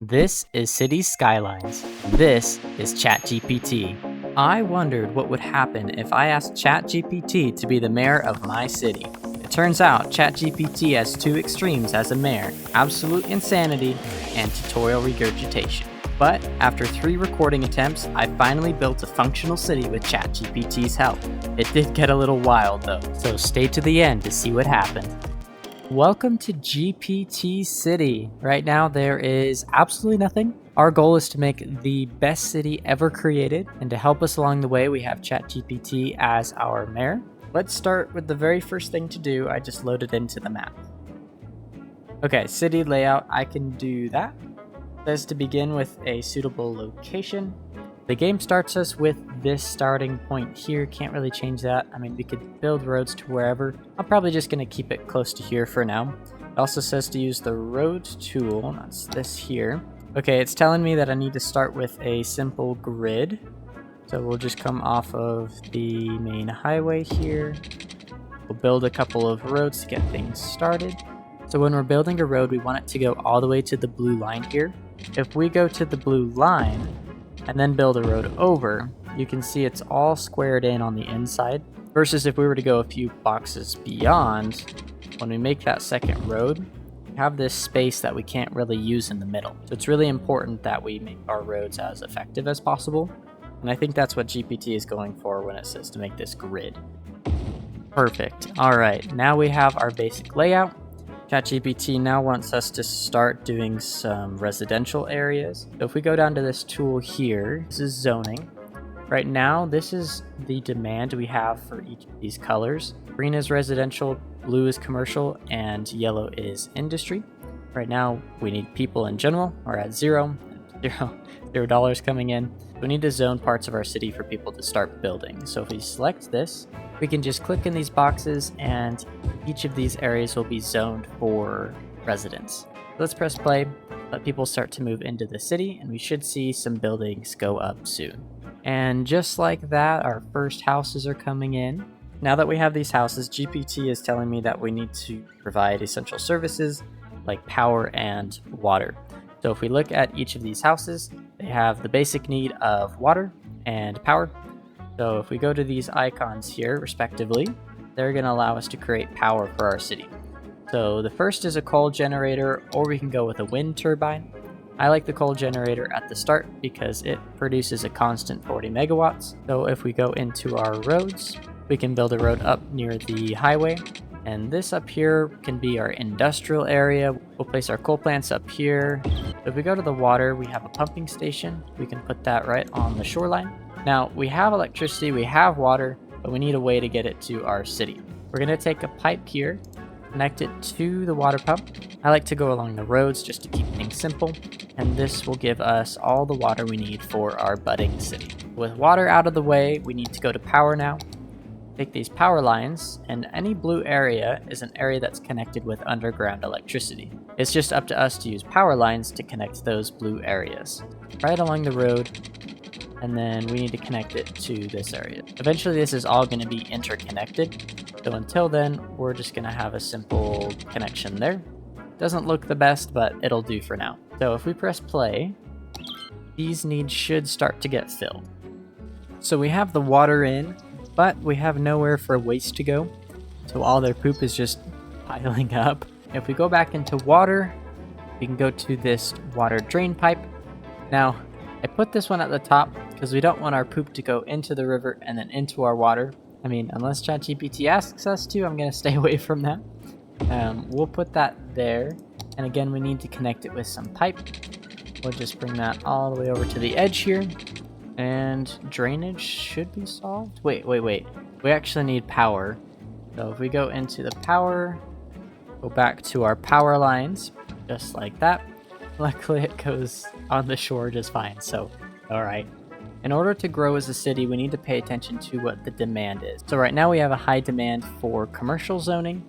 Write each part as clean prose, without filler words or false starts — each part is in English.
This is City Skylines. This is ChatGPT. I wondered what would happen if I asked ChatGPT to be the mayor of my city. It turns out ChatGPT has two extremes as a mayor: absolute insanity and tutorial regurgitation. But after 3 recording attempts, I finally built a functional city with ChatGPT's help. It did get a little wild though, so stay to the end to see what happened. Welcome to GPT City. Right now there is absolutely nothing. Our goal is to make the best city ever created, and to help us along the way we have ChatGPT as our mayor. Let's start with the very first thing to do. I just loaded into the map. Okay, city layout, I can do that. It says to begin with a suitable location. The game starts us with this starting point here. Can't really change that. I mean, we could build roads to wherever. I'm probably just going to keep it close to here for now. It also says to use the road tool. That's this here. Okay, it's telling me that I need to start with a simple grid. So we'll just come off of the main highway here. We'll build a couple of roads to get things started. So when we're building a road, we want it to go all the way to the blue line here. If we go to the blue line and then build a road over, you can see it's all squared in on the inside, versus if we were to go a few boxes beyond, when we make that second road, we have this space that we can't really use in the middle. So it's really important that we make our roads as effective as possible, and I think that's what GPT is going for when it says to make this grid. Perfect. Alright, now we have our basic layout. ChatGPT now wants us to start doing some residential areas. So if we go down to this tool here, this is zoning. Right now, this is the demand we have for each of these colors. Green is residential, blue is commercial, and yellow is industry. Right now, we need people in general. We're at zero dollars coming in. We need to zone parts of our city for people to start building. So if we select this, we can just click in these boxes and each of these areas will be zoned for residents. Let's press play, let people start to move into the city, and we should see some buildings go up soon. And just like that, our first houses are coming in. Now that we have these houses, GPT is telling me that we need to provide essential services like power and water. So if we look at each of these houses, they have the basic need of water and power. So if we go to these icons here, respectively, they're going to allow us to create power for our city. So the first is a coal generator, or we can go with a wind turbine. I like the coal generator at the start because it produces a constant 40 megawatts. So if we go into our roads, we can build a road up near the highway. And this up here can be our industrial area. We'll place our coal plants up here. If we go to the water, we have a pumping station. We can put that right on the shoreline. Now, we have electricity, we have water, but we need a way to get it to our city. We're going to take a pipe here, connect it to the water pump. I like to go along the roads just to keep things simple, and this will give us all the water we need for our budding city. With water out of the way, we need to go to power now. Take these power lines, and any blue area is an area that's connected with underground electricity. It's just up to us to use power lines to connect those blue areas. Right along the road, and then we need to connect it to this area. Eventually this is all going to be interconnected, so until then we're just going to have a simple connection there. Doesn't look the best, but it'll do for now. So if we press play, these needs should start to get filled. So we have the water in, but we have nowhere for waste to go, so all their poop is just piling up. If we go back into water, we can go to this water drain pipe. Now, I put this one at the top because we don't want our poop to go into the river and then into our water. I mean, unless ChatGPT asks us to, I'm going to stay away from that. We'll put that there. And again, we need to connect it with some pipe. We'll just bring that all the way over to the edge here. And drainage should be solved. Wait. We actually need power. So if we go into the power, go back to our power lines, just like that. Luckily it goes on the shore just fine, so alright. In order to grow as a city, we need to pay attention to what the demand is. So right now we have a high demand for commercial zoning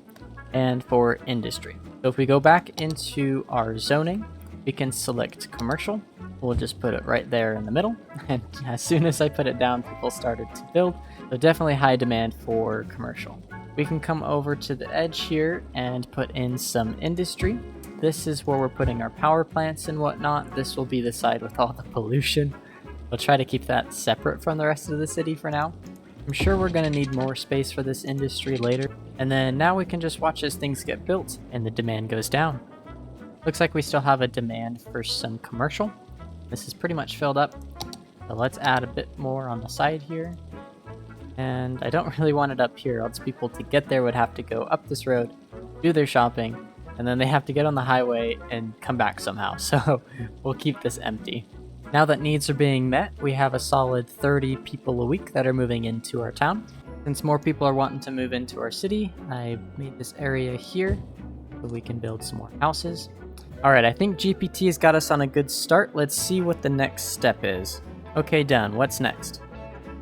and for industry. So if we go back into our zoning, we can select commercial. We'll just put it right there in the middle, and as soon as I put it down, people started to build. So definitely high demand for commercial. We can come over to the edge here and put in some industry. this is where we're putting our power plants and whatnot. This will be the side with all the pollution. We'll try to keep that separate from the rest of the city for now. I'm sure we're going to need more space for this industry later. And then now we can just watch as things get built and the demand goes down. Looks like we still have a demand for some commercial. This is pretty much filled up. So let's add a bit more on the side here. And I don't really want it up here, else people to get there would have to go up this road, do their shopping, and then they have to get on the highway and come back somehow. So we'll keep this empty. Now that needs are being met, we have a solid 30 people a week that are moving into our town. Since more people are wanting to move into our city, I made this area here so we can build some more houses. Alright, I think GPT has got us on a good start. Let's see what the next step is. Okay, done. What's next?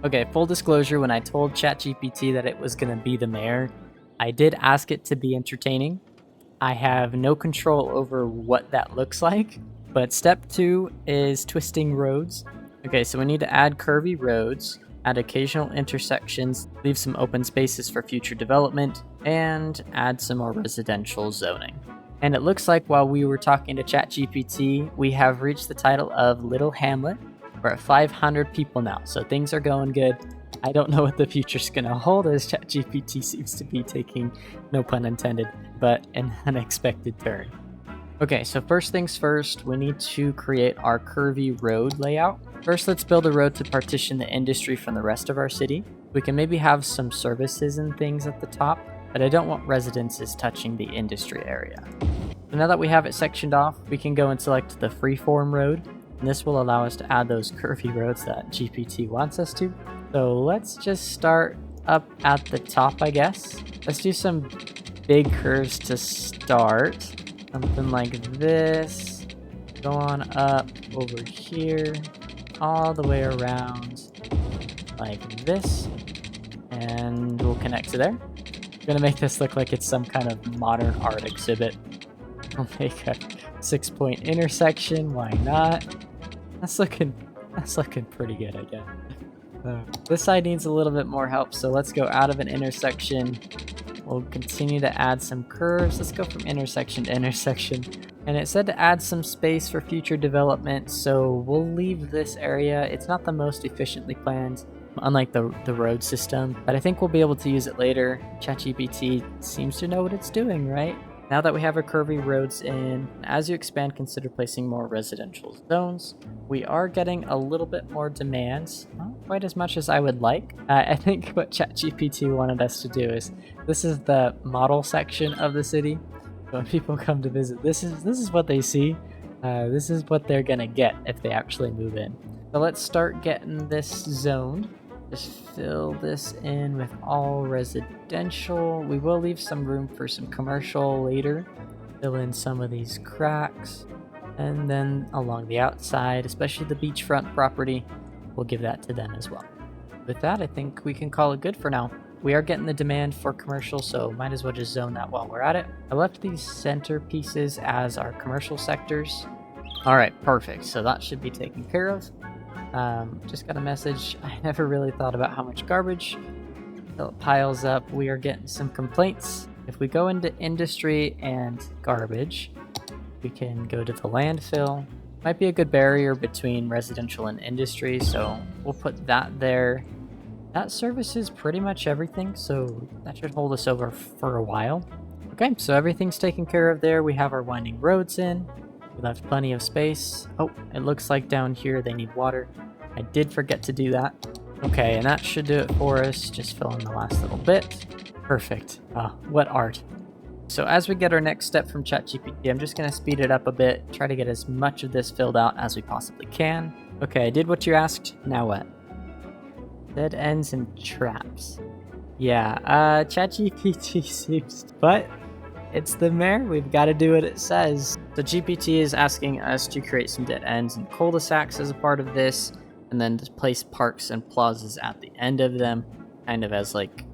Okay, full disclosure, when I told ChatGPT that it was going to be the mayor, I did ask it to be entertaining. I have no control over what that looks like, but step 2 is twisting roads. Okay, so we need to add curvy roads, add occasional intersections, leave some open spaces for future development, and add some more residential zoning. And it looks like while we were talking to ChatGPT, we have reached the title of Little Hamlet. We're at 500 people now, so things are going good. I don't know what the future's gonna hold, as ChatGPT seems to be taking, no pun intended, but an unexpected turn. Okay, so first things first, we need to create our curvy road layout. First, let's build a road to partition the industry from the rest of our city. We can maybe have some services and things at the top, but I don't want residences touching the industry area. So now that we have it sectioned off, we can go and select the freeform road. And this will allow us to add those curvy roads that GPT wants us to. So let's just start up at the top, I guess. Let's do some big curves to start. Something like this. Go on up over here, all the way around like this. And we'll connect to there. I'm gonna make this look like it's some kind of modern art exhibit. We'll make a 6-point intersection, why not? That's looking pretty good, I guess. This side needs a little bit more help, so let's go out of an intersection. We'll continue to add some curves. Let's go from intersection to intersection. And it said to add some space for future development, so we'll leave this area. It's not the most efficiently planned, unlike the road system, but I think we'll be able to use it later. ChatGPT seems to know what it's doing, right? Now that we have our curvy roads in, as you expand, consider placing more residential zones. We are getting a little bit more demand, not quite as much as I would like. I think what ChatGPT wanted us to do is, this is the model section of the city. So when people come to visit, this is what they see. This is what they're gonna get if they actually move in. So let's start getting this zoned. Just fill this in with all residential. We will leave some room for some commercial later. Fill in some of these cracks. And then along the outside, especially the beachfront property, we'll give that to them as well. With that, I think we can call it good for now. We are getting the demand for commercial, so might as well just zone that while we're at it. I left these center pieces as our commercial sectors. All right, perfect. So that should be taken care of. Just got a message. I never really thought about how much garbage piles up. We are getting some complaints. If we go into industry and garbage, we can go to the landfill. Might be a good barrier between residential and industry, so we'll put that there. That services pretty much everything, so that should hold us over for a while. Okay, so everything's taken care of there. We have our winding roads in. We left plenty of space. Oh, it looks like down here they need water. I did forget to do that. Okay, and that should do it for us. Just fill in the last little bit. Perfect. What art. So as we get our next step from ChatGPT, I'm just going to speed it up a bit, try to get as much of this filled out as we possibly can. Okay, I did what you asked. Now what? Dead ends and traps. Yeah, ChatGPT seems... But it's the mayor. We've got to do what it says. So GPT is asking us to create some dead ends and cul-de-sacs as a part of this, and then to place parks and plazas at the end of them, kind of as like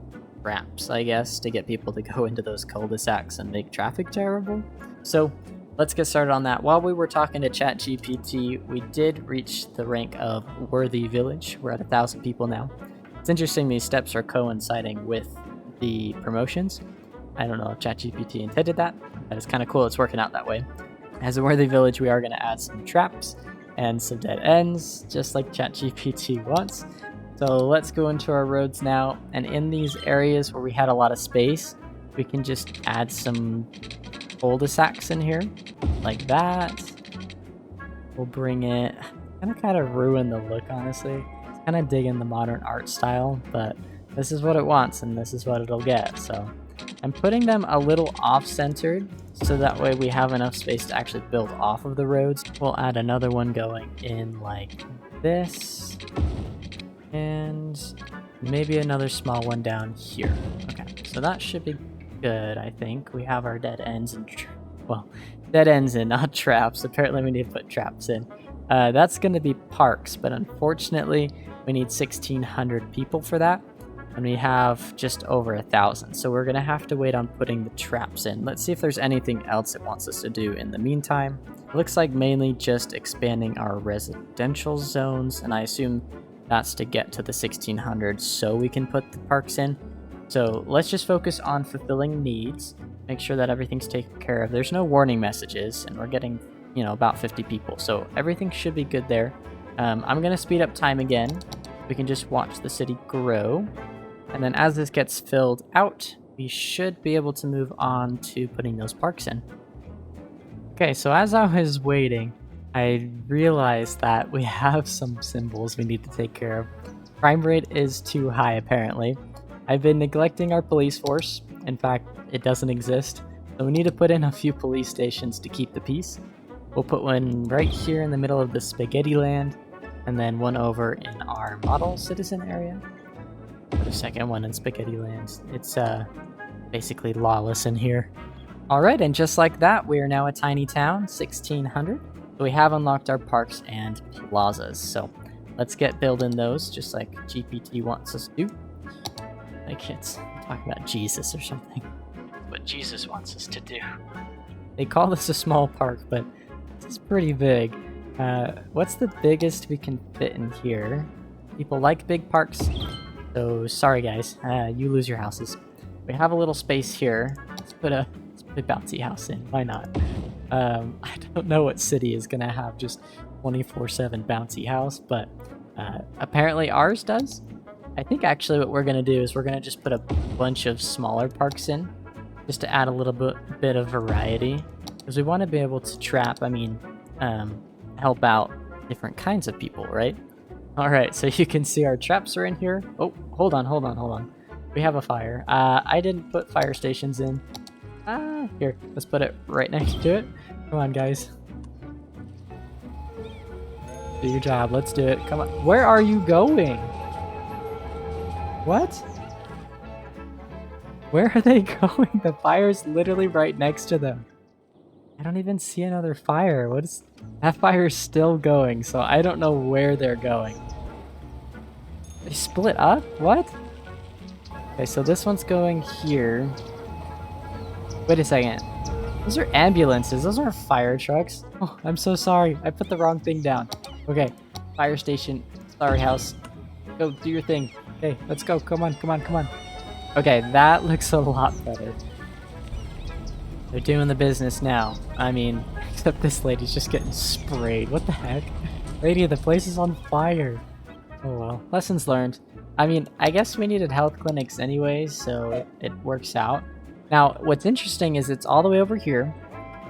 traps, I guess, to get people to go into those cul-de-sacs and make traffic terrible. So let's get started on that. While we were talking to ChatGPT, we did reach the rank of Worthy Village. We're at 1,000 people now. It's interesting these steps are coinciding with the promotions. I don't know if ChatGPT intended that. That is kind of cool. It's working out that way. As a worthy village, we are going to add some traps and some dead ends, just like ChatGPT wants. So let's go into our roads now, and in these areas where we had a lot of space, we can just add some cul-de-sacs in here, like that. We'll bring it, kind of ruin the look, honestly. It's kind of digging the modern art style, but this is what it wants, and this is what it'll get, so. I'm putting them a little off-centered, so that way we have enough space to actually build off of the roads. We'll add another one going in like this, and maybe another small one down here. Okay, so that should be good, I think. We have our dead ends and, dead ends and not traps. Apparently we need to put traps in. That's going to be parks, but unfortunately we need 1,600 people for that. And we have just over 1,000, so we're gonna have to wait on putting the traps in. Let's see if there's anything else it wants us to do in the meantime. It looks like mainly just expanding our residential zones, and I assume that's to get to the 1,600 so we can put the parks in. So let's just focus on fulfilling needs, make sure that everything's taken care of. There's no warning messages, and we're getting, about 50 people, so everything should be good there. I'm gonna speed up time again. We can just watch the city grow. And then as this gets filled out, we should be able to move on to putting those parks in. Okay, so as I was waiting, I realized that we have some symbols we need to take care of. Crime rate is too high, apparently. I've been neglecting our police force. In fact, it doesn't exist. So we need to put in a few police stations to keep the peace. We'll put one right here in the middle of the Spaghetti Land, and then one over in our model citizen area. Put a second one in Spaghetti Land. It's basically lawless in here. Alright, and just like that, we are now a tiny town, 1,600. So we have unlocked our parks and plazas. So let's get building those, just like GPT wants us to do. Like it's talking about Jesus or something. What Jesus wants us to do. They call this a small park, but this is pretty big. What's the biggest we can fit in here? People like big parks. So sorry guys, you lose your houses. We have a little space here. Let's put a bouncy house in. Why not? I don't know what city is gonna have just 24/7 bouncy house, but apparently ours does. I think actually what we're gonna do is we're gonna just put a bunch of smaller parks in, just to add a little bit of variety, because we want to be able to trap. Help out different kinds of people, right? Alright, so you can see our traps are in here. Oh, hold on. We have a fire. I didn't put fire stations in. Here, let's put it right next to it. Come on, guys. Do your job, let's do it. Come on. Where are you going? What? Where are they going? The fire's literally right next to them. I don't even see another fire. What is... That fire's still going, so I don't know where they're going. They split up? What? Okay, so this one's going here. Wait a second. Those are ambulances. Those aren't fire trucks. Oh, I'm so sorry. I put the wrong thing down. Okay, fire station. Sorry, house. Go, do your thing. Okay, let's go. Come on. Okay, that looks a lot better. They're doing the business now. Except this lady's just getting sprayed. What the heck? Lady, the place is on fire. Oh well. Lessons learned. I guess we needed health clinics anyways, so it works out. Now, what's interesting is it's all the way over here.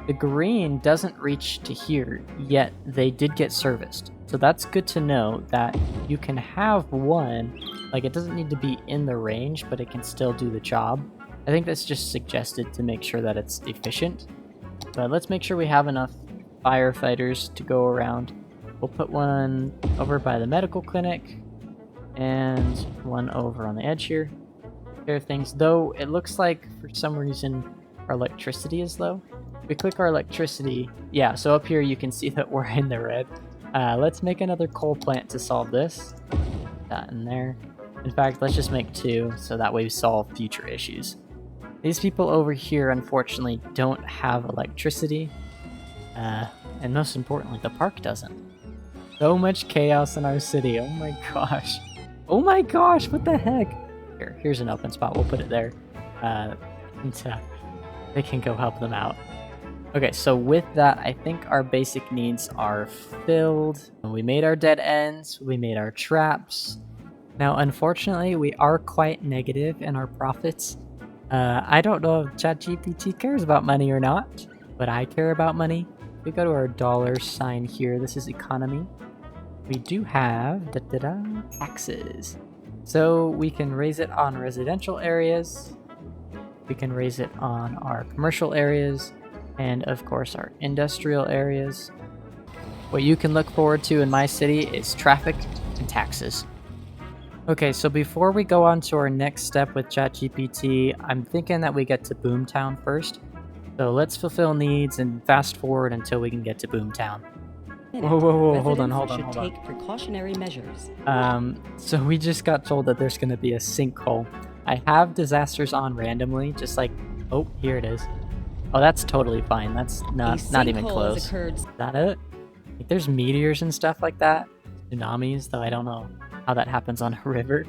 The green doesn't reach to here, yet they did get serviced. So that's good to know that you can have one, like it doesn't need to be in the range, but it can still do the job. I think that's just suggested to make sure that it's efficient. But let's make sure we have enough firefighters to go around. We'll put one over by the medical clinic and one over on the edge here. Care of things, though it looks like for some reason our electricity is low. If we click our electricity, yeah, so up here you can see that we're in the red. Let's make another coal plant to solve this. That in there. In fact, let's just make two so that way we solve future issues. These people over here, unfortunately, don't have electricity. And most importantly, the park doesn't. So much chaos in our city. Oh my gosh. Oh my gosh, what the heck? Here's an open spot. We'll put it there. And they can go help them out. Okay, so with that, I think our basic needs are filled. We made our dead ends, we made our traps. Now, unfortunately, we are quite negative in our profits. I don't know if ChatGPT cares about money or not, but I care about money. We go to our dollar sign here. This is economy. We do have taxes. So we can raise it on residential areas. We can raise it on our commercial areas. And of course our industrial areas. What you can look forward to in my city is traffic and taxes. Okay, so before we go on to our next step with ChatGPT, I'm thinking that we get to Boomtown first. So let's fulfill needs and fast forward until we can get to Boomtown. Whoa, hold on. Take precautionary measures. So we just got told that there's gonna be a sinkhole. I have disasters on randomly, just like, oh, here it is. Oh, that's totally fine. That's not even close. Is that it? Like, there's meteors and stuff like that. Tsunamis, though I don't know how that happens on a river.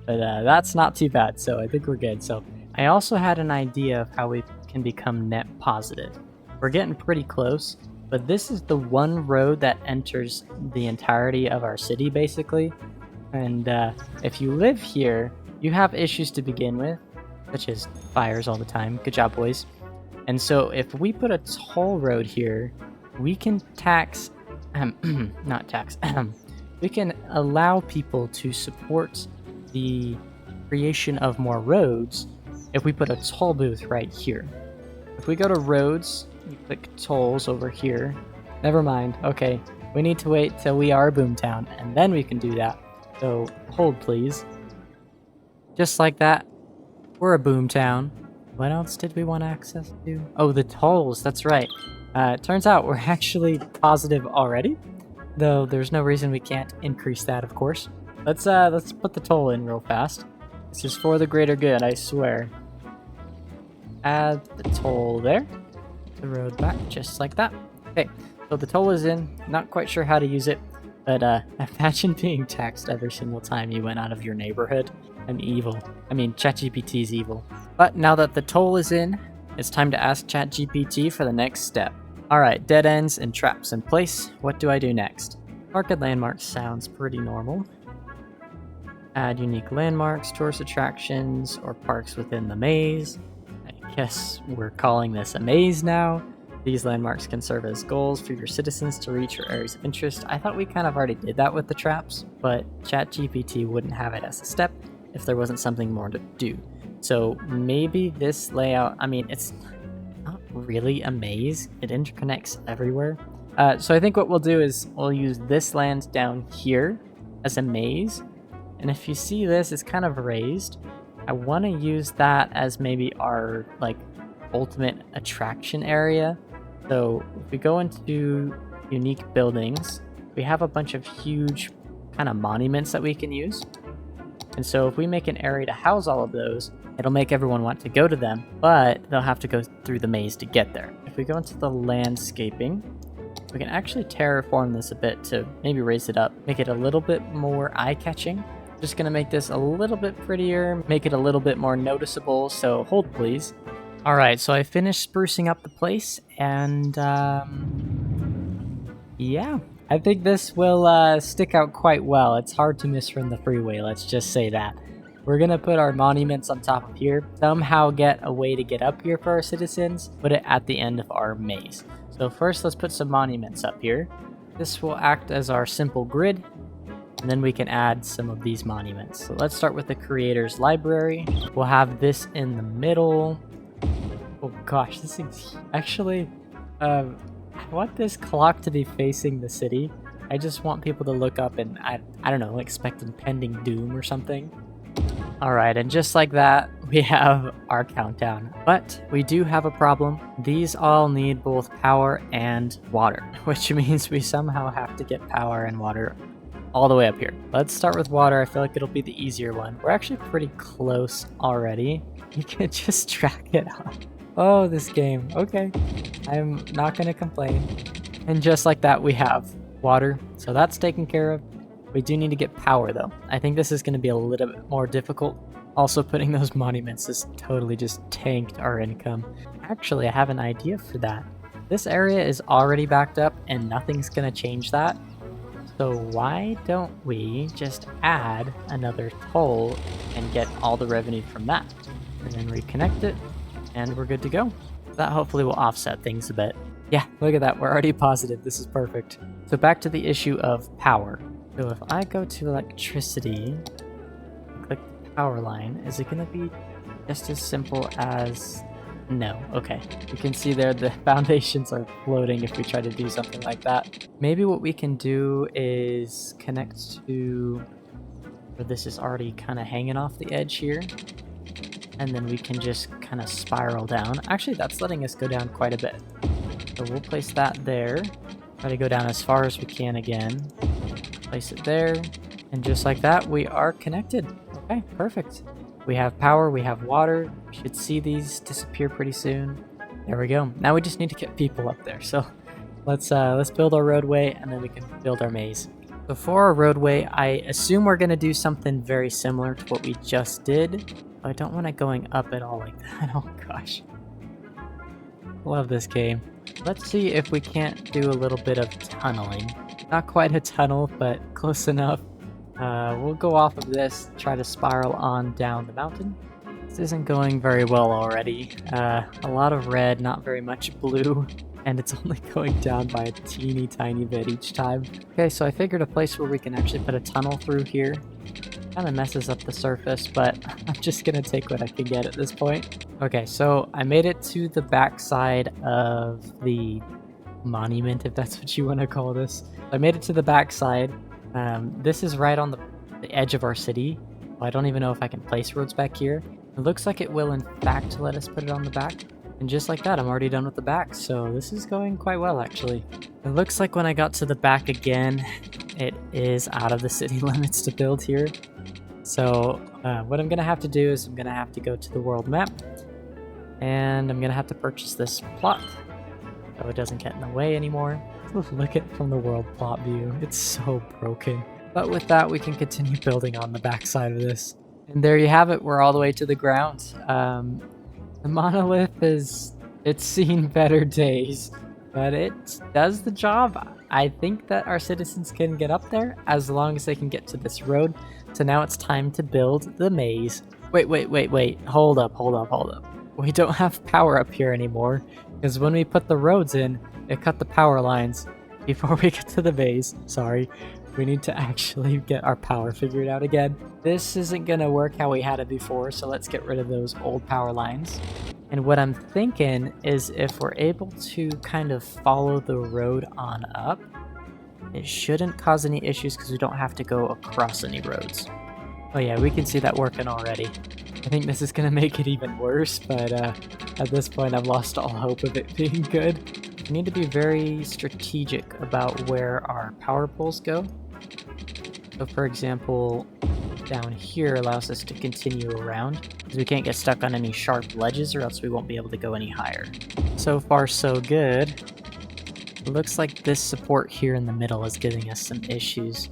But that's not too bad, so I think we're good. So I also had an idea of how we can become net positive. We're getting pretty close, but this is the one road that enters the entirety of our city, basically. And if you live here, you have issues to begin with, such as fires all the time. Good job, boys. And so if we put a toll road here, we can tax, not tax, we can allow people to support the creation of more roads if we put a toll booth right here. If we go to roads, you click tolls over here. Never mind. Okay, we need to wait till we are Boomtown, and then we can do that. So hold, please. Just like that, we're a Boomtown. What else did we want access to? Oh, the tolls, that's right. It turns out we're actually positive already, though there's no reason we can't increase that, of course. Let's put the toll in real fast. This is for the greater good, I swear. Add the toll there. The road back, just like that. Okay, so the toll is in. Not quite sure how to use it, but imagine being taxed every single time you went out of your neighborhood. I'm evil. I mean, ChatGPT's evil. But now that the toll is in, it's time to ask ChatGPT for the next step. Alright, dead ends and traps in place. What do I do next? Market landmarks sounds pretty normal. Add unique landmarks, tourist attractions, or parks within the maze. I guess we're calling this a maze now. These landmarks can serve as goals for your citizens to reach your areas of interest. I thought we kind of already did that with the traps, but ChatGPT wouldn't have it as a step if there wasn't something more to do. So maybe this layout, I mean, it's not really a maze. It interconnects everywhere. So I think what we'll do is we'll use this land down here as a maze. And if you see this, it's kind of raised. I want to use that as maybe our like ultimate attraction area. So if we go into unique buildings, we have a bunch of huge kind of monuments that we can use. And so if we make an area to house all of those, it'll make everyone want to go to them, but they'll have to go through the maze to get there. If we go into the landscaping, we can actually terraform this a bit to maybe raise it up, make it a little bit more eye-catching. Just gonna make this a little bit prettier, make it a little bit more noticeable, so hold please. Alright, so I finished sprucing up the place, and yeah. I think this will stick out quite well. It's hard to miss from the freeway, let's just say that. We're gonna put our monuments on top of here, somehow get a way to get up here for our citizens, put it at the end of our maze. So first let's put some monuments up here. This will act as our simple grid, and then we can add some of these monuments. So let's start with the creator's library. We'll have this in the middle. Oh gosh, this is actually, I want this clock to be facing the city. I just want people to look up and, I don't know, expect impending doom or something. Alright, and just like that, we have our countdown. But we do have a problem. These all need both power and water, which means we somehow have to get power and water all the way up here. Let's start with water. I feel like it'll be the easier one. We're actually pretty close already. You can just track it off. Oh, this game. Okay. I'm not going to complain. And just like that, we have water. So that's taken care of. We do need to get power, though. I think this is going to be a little bit more difficult. Also, putting those monuments has totally just tanked our income. Actually, I have an idea for that. This area is already backed up and nothing's gonna change that. So why don't we just add another toll and get all the revenue from that? And then reconnect it, and we're good to go. That hopefully will offset things a bit. Yeah, look at that, we're already positive, this is perfect. So back to the issue of power. So if I go to electricity, click the power line, is it gonna be just as simple as... No, okay. You can see there the foundations are floating if we try to do something like that. Maybe what we can do is connect to where this is already kind of hanging off the edge here. And then we can just kind of spiral down. Actually, that's letting us go down quite a bit. So we'll place that there. Try to go down as far as we can again. Place it there. And just like that, we are connected. Okay, perfect. We have power, we have water. We should see these disappear pretty soon. There we go. Now we just need to get people up there. So let's build our roadway and then we can build our maze. So for our roadway, I assume we're gonna do something very similar to what we just did. I don't want it going up at all like that. Oh gosh. Love this game. Let's see if we can't do a little bit of tunneling. Not quite a tunnel, but close enough. We'll go off of this, try to spiral on down the mountain. This isn't going very well already. A lot of red, not very much blue, and it's only going down by a teeny tiny bit each time. Okay, so I figured a place where we can actually put a tunnel through here. Kind of messes up the surface, but I'm just gonna take what I can get at this point. Okay, so I made it to the back side of the monument, if that's what you want to call this. I made it to the back side. This is right on the edge of our city. Well, I don't even know if I can place roads back here. It looks like it will in fact let us put it on the back. And just like that, I'm already done with the back. So this is going quite well, actually. It looks like when I got to the back again, it is out of the city limits to build here. So what I'm going to have to do is I'm going to have to go to the world map. And I'm going to have to purchase this plot so it doesn't get in the way anymore. Look at it from the world plot view. It's so broken. But with that, we can continue building on the backside of this. And there you have it. We're all the way to the ground. The monolith it's seen better days, but it does the job. I think that our citizens can get up there as long as they can get to this road. So now it's time to build the maze. Wait. Hold up. We don't have power up here anymore because when we put the roads in, it cut the power lines before we get to the maze. Sorry. We need to actually get our power figured out again. This isn't gonna work how we had it before, so let's get rid of those old power lines. And what I'm thinking is if we're able to kind of follow the road on up, it shouldn't cause any issues because we don't have to go across any roads. Oh yeah, we can see that working already. I think this is gonna make it even worse, but at this point I've lost all hope of it being good. We need to be very strategic about where our power poles go. So for example, down here allows us to continue around because we can't get stuck on any sharp ledges or else we won't be able to go any higher. So far so good. It looks like this support here in the middle is giving us some issues.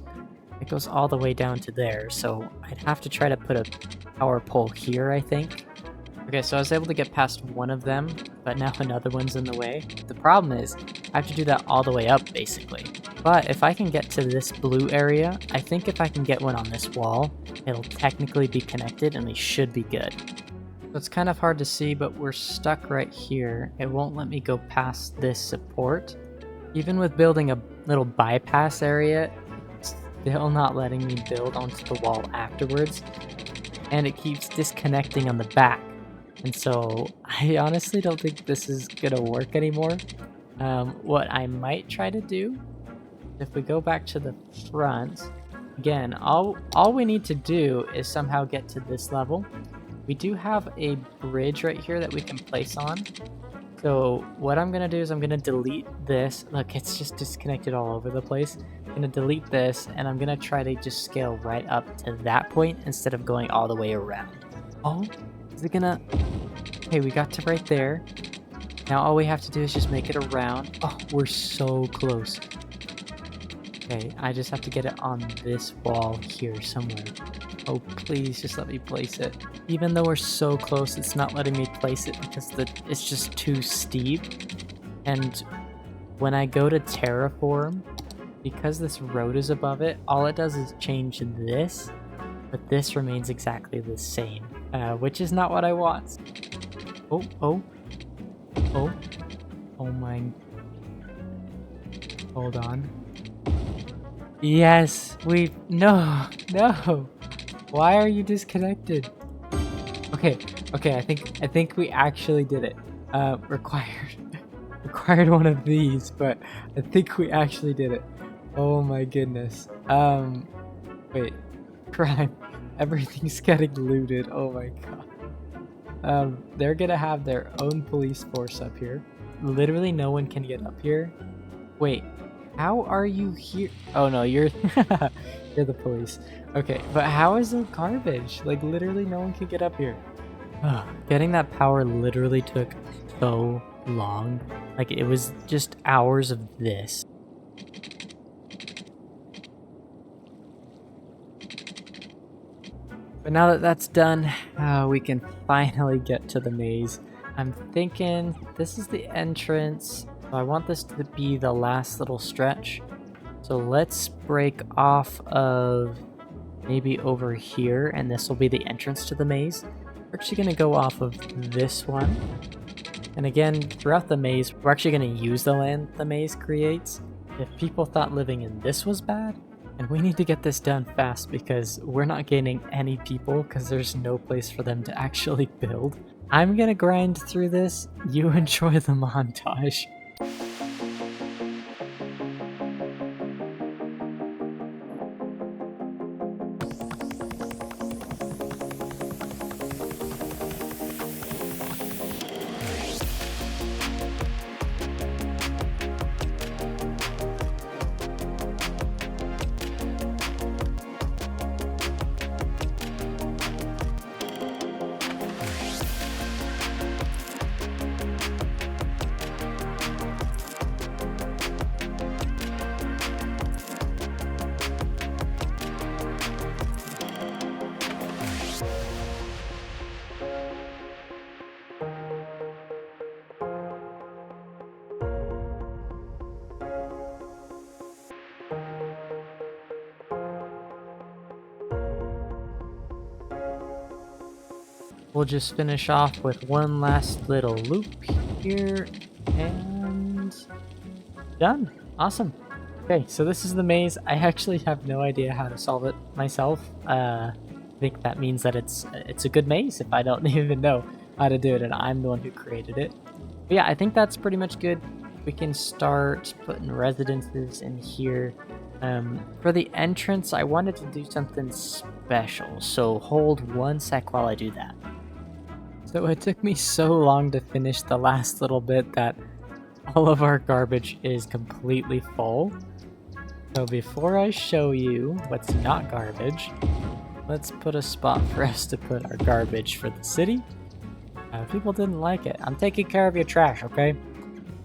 It goes all the way down to there, so I'd have to try to put a power pole here, I think. Okay, so I was able to get past one of them, but now another one's in the way. The problem is, I have to do that all the way up, basically. But if I can get to this blue area, I think if I can get one on this wall, it'll technically be connected and we should be good. So it's kind of hard to see, but we're stuck right here. It won't let me go past this support. Even with building a little bypass area, it's still not letting me build onto the wall afterwards. And it keeps disconnecting on the back. And so I honestly don't think this is gonna work anymore. What I might try to do, if we go back to the front, again, all we need to do is somehow get to this level. We do have a bridge right here that we can place on. So what I'm gonna do is I'm gonna delete this. Look, it's just disconnected all over the place. I'm gonna delete this and I'm gonna try to just scale right up to that point instead of going all the way around. Oh, is it gonna... Okay, we got to right there. Now all we have to do is just make it around. Oh, we're so close. Okay, I just have to get it on this wall here somewhere. Oh, please just let me place it. Even though we're so close, it's not letting me place it because it's just too steep. And when I go to terraform, because this road is above it, all it does is change this, but this remains exactly the same, which is not what I want. Oh my. Hold on. Yes, no. Why are you disconnected? Okay, I think we actually did it. Required one of these, but I think we actually did it. Oh my goodness. Wait. Crime. Everything's getting looted. Oh my god. They're gonna have their own police force up here. Literally no one can get up here. Wait, how are you here? Oh no, you're you're the police. Okay, but how is it garbage? Like literally no one can get up here. Getting that power literally took so long. Like it was just hours of this. But now that that's done, we can finally get to the maze. I'm thinking this is the entrance. So I want this to be the last little stretch. So let's break off of maybe over here, and this will be the entrance to the maze. We're actually going to go off of this one. And again, throughout the maze, we're actually going to use the land the maze creates. If people thought living in this was bad, and we need to get this done fast because we're not gaining any people because there's no place for them to actually build. I'm going to grind through this. You enjoy the montage. We'll just finish off with one last little loop here, and done. Awesome. Okay, so this is the maze. I actually have no idea how to solve it myself. I think that means that it's a good maze if I don't even know how to do it, and I'm the one who created it. But yeah, I think that's pretty much good. We can start putting residences in here. For the entrance, I wanted to do something special, so hold one sec while I do that. So it took me so long to finish the last little bit that all of our garbage is completely full. So before I show you what's not garbage, let's put a spot for us to put our garbage for the city. People didn't like it. I'm taking care of your trash, okay?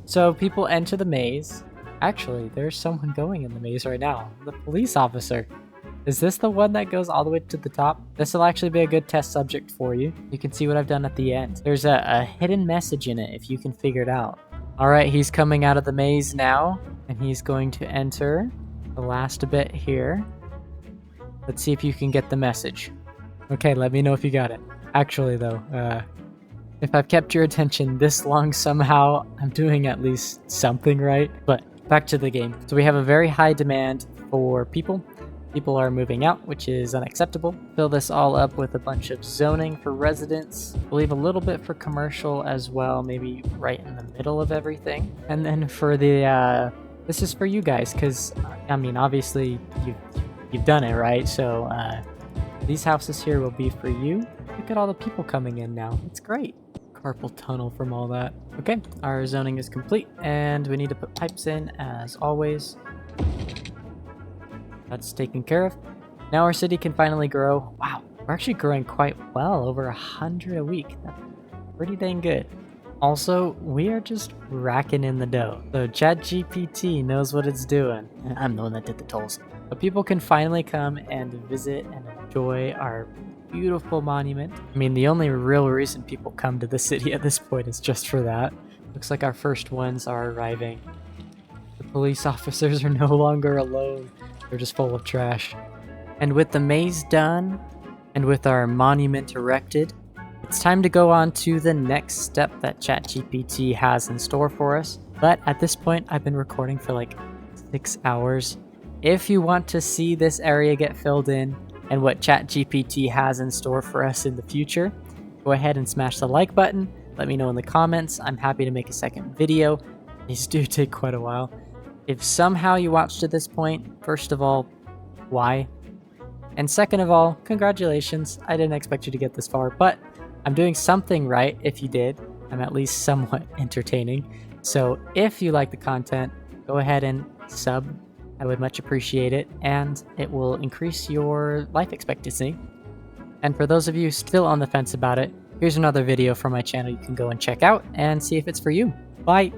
So people enter the maze. Actually, there's someone going in the maze right now. The police officer. Is this the one that goes all the way to the top? This will actually be a good test subject for you. You can see what I've done at the end. There's a hidden message in it if you can figure it out. Alright, he's coming out of the maze now, and he's going to enter the last bit here. Let's see if you can get the message. Okay, let me know if you got it. Actually though, if I've kept your attention this long somehow, I'm doing at least something right. But back to the game. So we have a very high demand for people. People are moving out, which is unacceptable. Fill this all up with a bunch of zoning for residents. We'll leave a little bit for commercial as well, maybe right in the middle of everything. And then for the, this is for you guys, because, I mean, obviously you've done it, right? So these houses here will be for you. Look at all the people coming in now. It's great. Carpal tunnel from all that. Okay, our zoning is complete, and we need to put pipes in as always. That's taken care of. Now our city can finally grow. Wow, we're actually growing quite well, over 100 a week. That's pretty dang good. Also, we are just racking in the dough. So ChatGPT knows what it's doing. I'm the one that did the tolls. But people can finally come and visit and enjoy our beautiful monument. I mean, the only real reason people come to the city at this point is just for that. Looks like our first ones are arriving. The police officers are no longer alone. They're just full of trash. And with the maze done, and with our monument erected, it's time to go on to the next step that ChatGPT has in store for us. But at this point, I've been recording for like 6 hours. If you want to see this area get filled in and what ChatGPT has in store for us in the future, go ahead and smash the like button. Let me know in the comments. I'm happy to make a second video. These do take quite a while. If somehow you watched to this point, first of all, why? And second of all, congratulations. I didn't expect you to get this far, but I'm doing something right if you did. I'm at least somewhat entertaining. So if you like the content, go ahead and sub. I would much appreciate it, and it will increase your life expectancy. And for those of you still on the fence about it, here's another video from my channel you can go and check out and see if it's for you. Bye!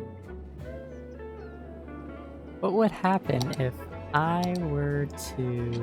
What would happen if I were to